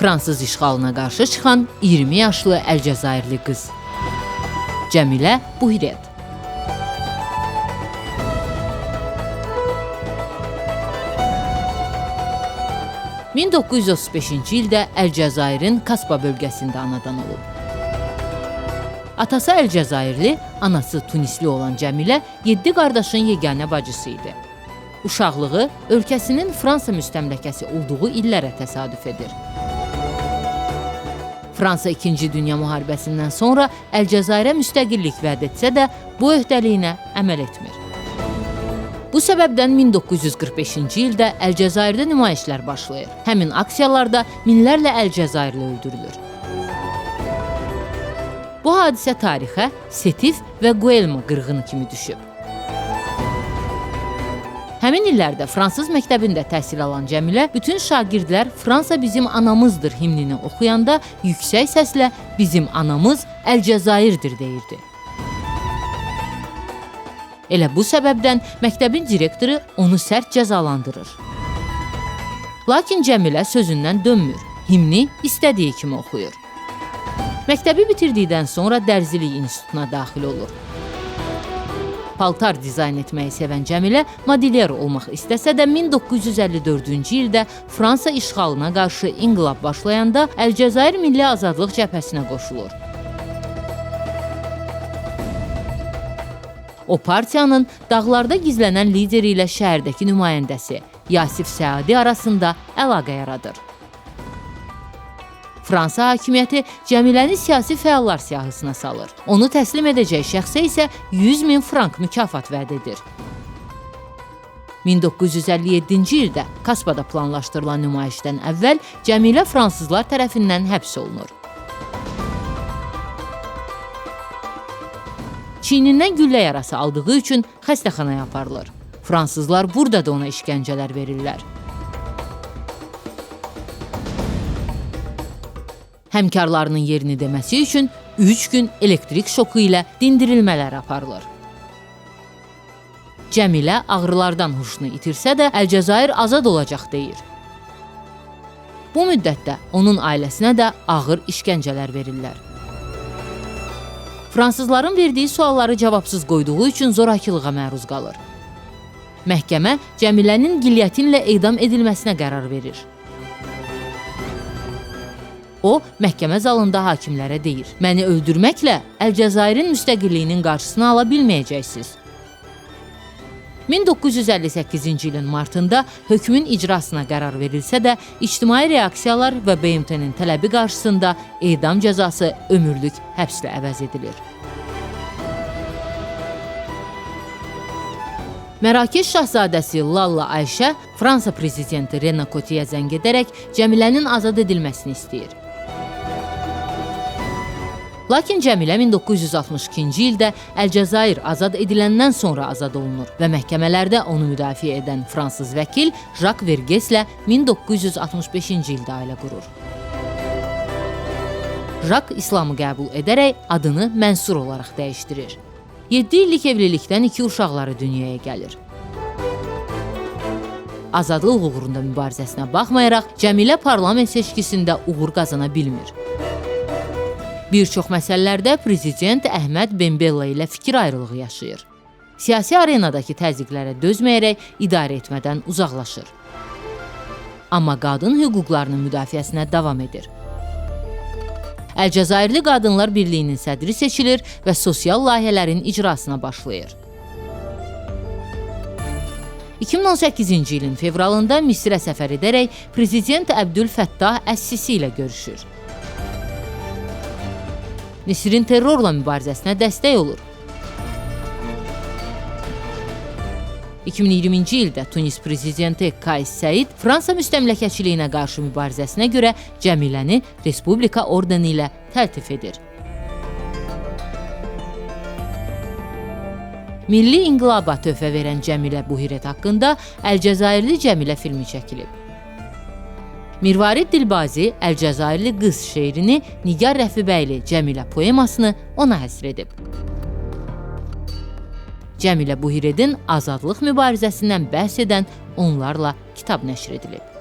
Fransız işğalına qarşı çıxan 20 yaşlı Əlcəzairli qız. Cəmilə Buhiret. (1935-ci ildə Əlcəzairin Kasba bölgəsində anadan olub. Atası Əlcəzairli, anası Tunisli olan Cəmilə 7 qardaşın yeganə bacısı idi. Uşaqlığı ölkəsinin Fransa müstəmləkəsi olduğu illərə təsadüf edir. Fransa 2-ci Dünya müharibəsindən sonra Əlcəzairə müstəqillik vəd etsə də bu öhdəliyinə əməl etmir. Bu səbəbdən 1945-ci ildə Əlcəzairdə nümayişlər başlayır. Həmin aksiyalarda minlərlə Əlcəzairli öldürülür. Bu hadisə tarixə Setif və Guelmo qırğını kimi düşüb. Həmin illərdə fransız məktəbində təhsil alan Cəmilə bütün şagirdlər Fransa bizim anamızdır himnini oxuyanda yüksək səslə bizim anamız Əlcəzairdir deyirdi. Elə bu səbəbdən məktəbin direktoru onu sərt cəzalandırır. Lakin Cəmilə sözündən dönmür, himni istədiyi kimi oxuyur. Məktəbi bitirdikdən sonra dərzilik institutuna daxil olur. Paltar dizayn etməyi sevən Cəmilə modelyar olmaq istəsə də 1954-cü ildə Fransa işğalına qarşı inqilab başlayanda Əlcəzair Milli Azadlıq Cəbhəsinə qoşulur. O partiyanın dağlarda gizlənən lideri ilə şəhərdəki nümayəndəsi Yasif Səadi arasında əlaqə yaradır. Fransa hakimiyyəti Cəmiləni siyasi fəallar siyahısına salır. Onu təslim edəcək şəxsə isə 100.000 frank mükafat vəd edir. 1957-ci ildə Kasbada planlaşdırılan nümayişdən əvvəl Cəmilə fransızlar tərəfindən həbs olunur. Çiynindən güllə yarası aldığı üçün xəstəxanaya aparılır. Fransızlar burada da ona işgəncələr verirlər. Həmkarlarının yerini deməsi üçün 3 gün elektrik şoku ilə dindirilmələr aparılır. Cəmilə ağrılardan huşunu itirsə də Əlcəzair azad olacaq deyir. Bu müddətdə onun ailəsinə də ağır işgəncələr verirlər. Fransızların verdiyi sualları cavabsız qoyduğu üçün zorakılığa məruz qalır. Məhkəmə Cəmilənin gilyotinlə edam edilməsinə qərar verir. O, məhkəmə zalında hakimlərə deyir: "Məni öldürməklə Əlcəzairin müstəqilliyinin qarşısını ala bilməyəcəksiniz." 1958-ci ilin martında hökmün icrasına qərar verilsə də, ictimai reaksiyalar və BMT-nin tələbi qarşısında edam cəzası ömürlük həbslə əvəz edilir. Mərakeş şahzadəsi Lalla Ayşə Fransa prezidenti René Cotiyə zəng edərək Cəmilənin azad edilməsini istəyir. Lakin Cəmilə 1962-ci ildə Əlcəzair azad ediləndən sonra azad olunur və məhkəmələrdə onu müdafiə edən fransız vəkil Jacques Vergeslə 1965-ci ildə ailə qurur. Jacques İslamı qəbul edərək adını Mənsur olaraq dəyişdirir. 7 illik evlilikdən 2 uşaqları dünyaya gəlir. Azadlıq uğrunda mübarizəsinə baxmayaraq, Cəmilə parlament seçkisində uğur qazana bilmir. Bir çox məsələlərdə prezident Əhməd Ben Bella ilə fikir ayrılığı yaşayır. Siyasi arenadakı təzyiqlərə dözməyərək idarə etmədən uzaqlaşır. Amma qadın hüquqlarının müdafiəsinə davam edir. Əlcəzairli Qadınlar Birliyinin sədri seçilir və sosial layihələrin icrasına başlayır. 2018-ci ilin fevralında Misrə səfər edərək prezident Əbdülfəttah Əs-Sisi ilə görüşür. Misrin terrorla mübarizəsinə dəstək olur. 2020-ci ildə Tunis prezidenti Kais Səid Fransa müstəmləkəçiliyinə qarşı mübarizəsinə görə Cəmiləni Respublika ordeni ilə təltif edir. Milli inqilaba töhfə verən Cəmilə Buhiret haqqında Əlcəzairli Cəmilə filmi çəkilib. Mirvarid Dilbazi Əlcəzairli qız şeirini, Nigar Rəfibəyli Cəmilə poemasını ona həsr edib. Cəmilə Buhiredin azadlıq mübarizəsindən bəhs edən onlarla kitab nəşr edilib.